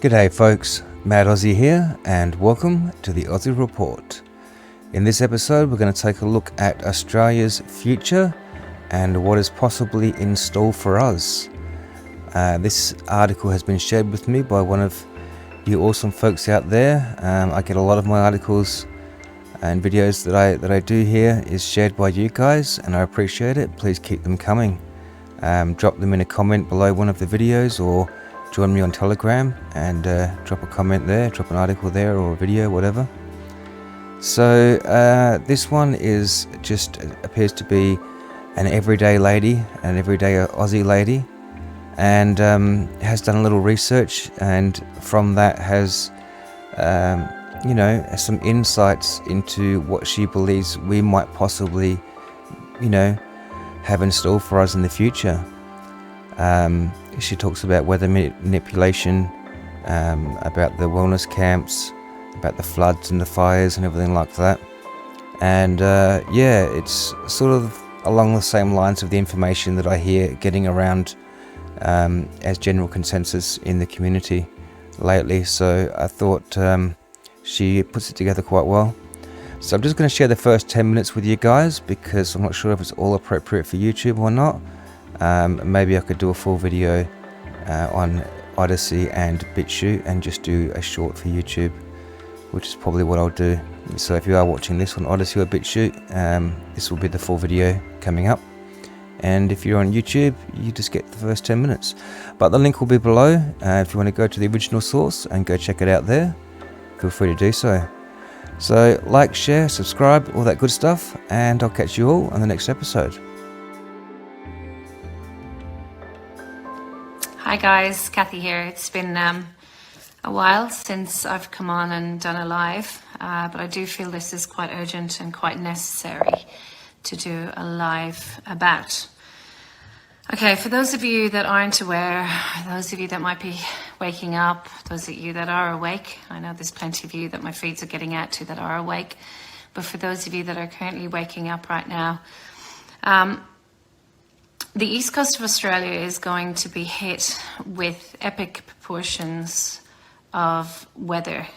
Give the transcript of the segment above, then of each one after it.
G'day folks, Mad Aussie here and welcome to the Aussie Report. In this episode we're going to take a look at Australia's future and what is possibly in store for us. This article has been shared with me by one of you awesome folks out there. I get a lot of my articles and videos that I do here is shared by you guys, and I appreciate it. Please keep them coming. Drop them in a comment below one of the videos, or join me on Telegram and drop a comment there, drop an article there or a video, whatever. So this one is just appears to be an everyday lady, an everyday Aussie lady, and has done a little research, and from that has some insights into what she believes we might possibly have in store for us in the future. She talks about weather manipulation, about the wellness camps, about the floods and the fires and everything like that. And it's sort of along the same lines of the information that I hear getting around as general consensus in the community lately. So I thought she puts it together quite well. So I'm just going to share the first 10 minutes with you guys, because I'm not sure if it's all appropriate for YouTube or not. Maybe I could do a full video on Odyssey and BitChute and just do a short for YouTube, which is probably what I'll do. So if you are watching this on Odyssey or BitChute, this will be the full video coming up. And if you're on YouTube, you just get the first 10 minutes. But the link will be below. If you want to go to the original source and go check it out there, feel free to do so. So like, share, subscribe, all that good stuff, and I'll catch you all on the next episode. Hi guys, Kathy here. It's been a while since I've come on and done a live, but I do feel this is quite urgent and quite necessary to do a live about. Okay, for those of you that aren't aware, those of you that might be waking up, those of you that are awake, I know there's plenty of you that my feeds are getting out to that are awake, but for those of you that are currently waking up right now, the east coast of Australia is going to be hit with epic proportions of weather,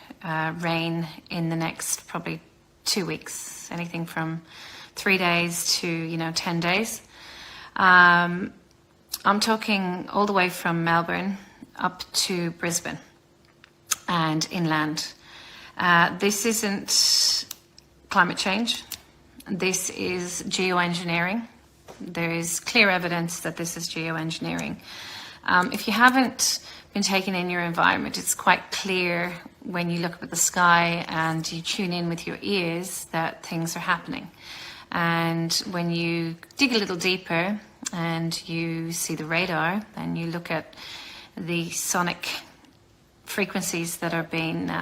rain in the next probably 2 weeks, anything from 3 days to 10 days. I'm talking all the way from Melbourne up to Brisbane and inland. This isn't climate change. This is geoengineering. There is clear evidence that this is geoengineering. If you haven't been taking in your environment, it's quite clear when you look up at the sky and you tune in with your ears that things are happening. And when you dig a little deeper and you see the radar and you look at the sonic frequencies that are being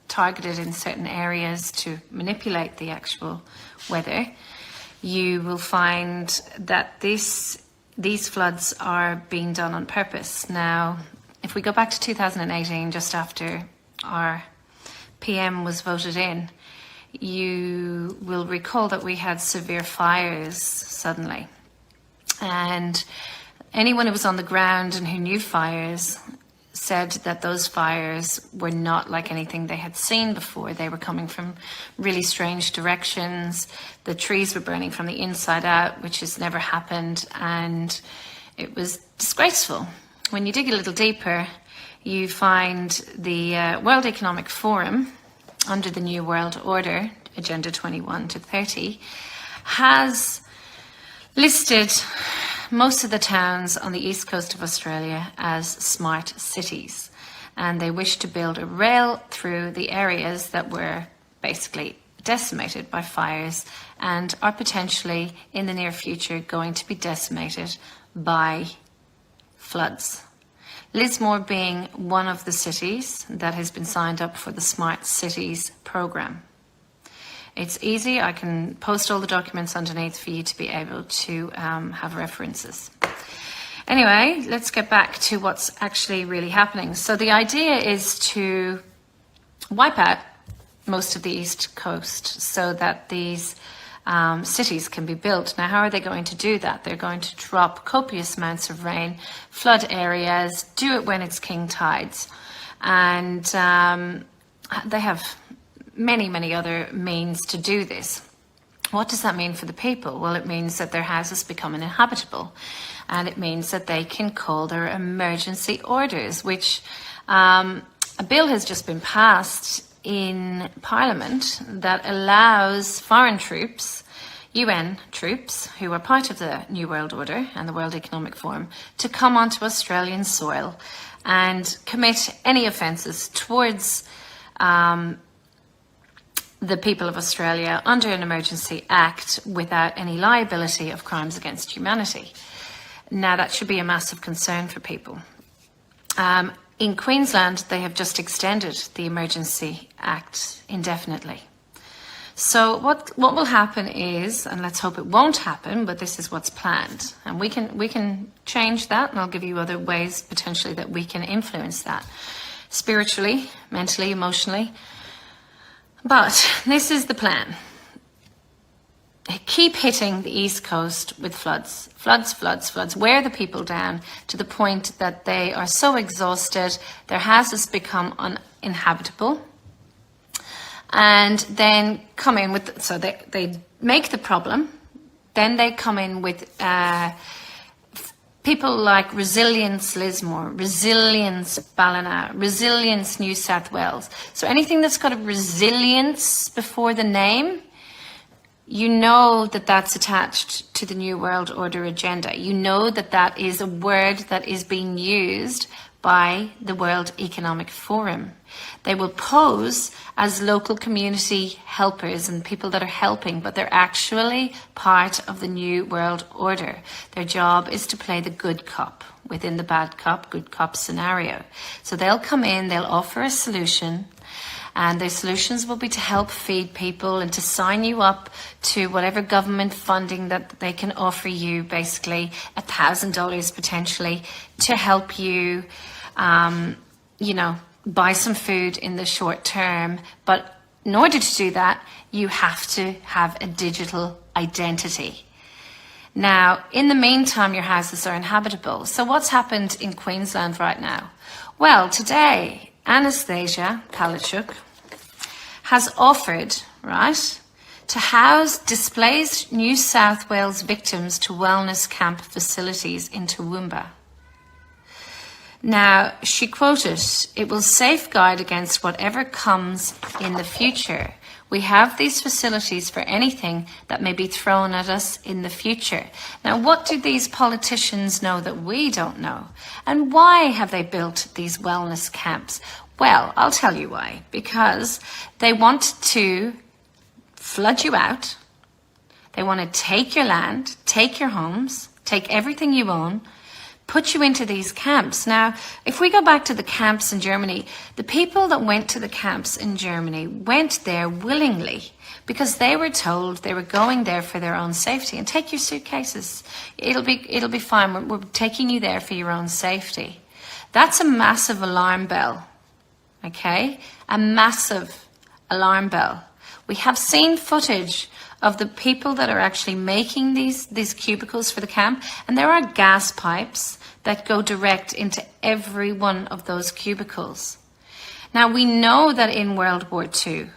targeted in certain areas to manipulate the actual weather, you will find that these floods are being done on purpose. Now, if we go back to 2018, just after our PM was voted in, you will recall that we had severe fires suddenly. And anyone who was on the ground and who knew fires said that those fires were not like anything they had seen before. They were coming from really strange directions. The trees were burning from the inside out, which has never happened, and it was disgraceful. When you dig a little deeper, you find the World Economic Forum, under the New World Order, Agenda 21 to 30, has listed most of the towns on the east coast of Australia as smart cities, and they wish to build a rail through the areas that were basically decimated by fires and are potentially in the near future going to be decimated by floods. Lismore being one of the cities that has been signed up for the Smart Cities program. It's easy. I can post all the documents underneath for you to be able to have references. Anyway, let's get back to what's actually really happening. So the idea is to wipe out most of the east coast so that these cities can be built. Now, how are they going to do that? They're going to drop copious amounts of rain, flood areas, do it when it's king tides. And they have many other means to do this. What does that mean for the people? Well, it means that their houses become uninhabitable, and it means that they can call their emergency orders, which a bill has just been passed in Parliament that allows foreign troops, UN troops, who are part of the New World Order and the World Economic Forum, to come onto Australian soil and commit any offences towards the people of Australia under an emergency act without any liability of crimes against humanity. Now, that should be a massive concern for people. In Queensland, they have just extended the Emergency Act indefinitely. So what will happen is, and let's hope it won't happen, but this is what's planned, and we can change that, and I'll give you other ways potentially that we can influence that, spiritually, mentally, emotionally. But this is the plan. Keep hitting the East Coast with floods. Wear the people down to the point that they are so exhausted, their houses become uninhabitable. And then come in with, so they make the problem, then they come in with people like Resilience Lismore, Resilience Ballina, Resilience New South Wales. So anything that's got a resilience before the name, you know that that's attached to the New World Order agenda. You know that that is a word that is being used by the World Economic Forum. They will pose as local community helpers and people that are helping, but they're actually part of the New World Order. Their job is to play the good cop within the bad cop, good cop scenario. So they'll come in, they'll offer a solution, and their solutions will be to help feed people and to sign you up to whatever government funding that they can offer you, basically $1,000 potentially, to help you, buy some food in the short term. But in order to do that, you have to have a digital identity. Now, in the meantime, your houses are inhabitable. So what's happened in Queensland right now? Well, today, Anastasia Palaszczuk has offered, right, to house displaced New South Wales victims to wellness camp facilities in Toowoomba. Now, she quoted, "It will safeguard against whatever comes in the future. We have these facilities for anything that may be thrown at us in the future." Now, what do these politicians know that we don't know? And why have they built these wellness camps? Well, I'll tell you why. Because they want to flood you out. They want to take your land, take your homes, take everything you own, put you into these camps. Now, if we go back to the camps in Germany, the people that went to the camps in Germany went there willingly because they were told they were going there for their own safety. And take your suitcases. It'll be fine. We're taking you there for your own safety. That's a massive alarm bell. Okay? A massive alarm bell. We have seen footage of the people that are actually making these cubicles for the camp, and there are gas pipes that go direct into every one of those cubicles. Now, we know that in World War II,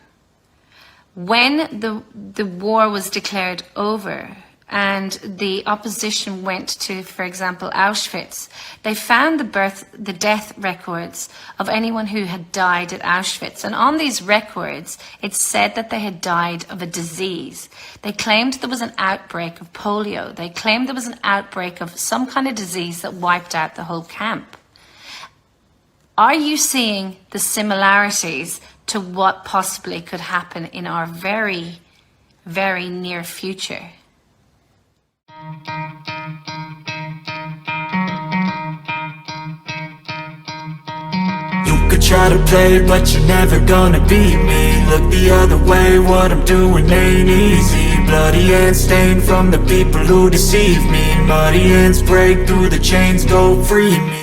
when the war was declared over and the opposition went to, for example, Auschwitz, they found the death records of anyone who had died at Auschwitz. And on these records, it said that they had died of a disease. They claimed there was an outbreak of polio. They claimed there was an outbreak of some kind of disease that wiped out the whole camp. Are you seeing the similarities to what possibly could happen in our very, very near future? You could try to play, but you're never gonna beat me. Look the other way, what I'm doing ain't easy. Bloody hands stained from the people who deceive me. Muddy hands break through the chains, go free me.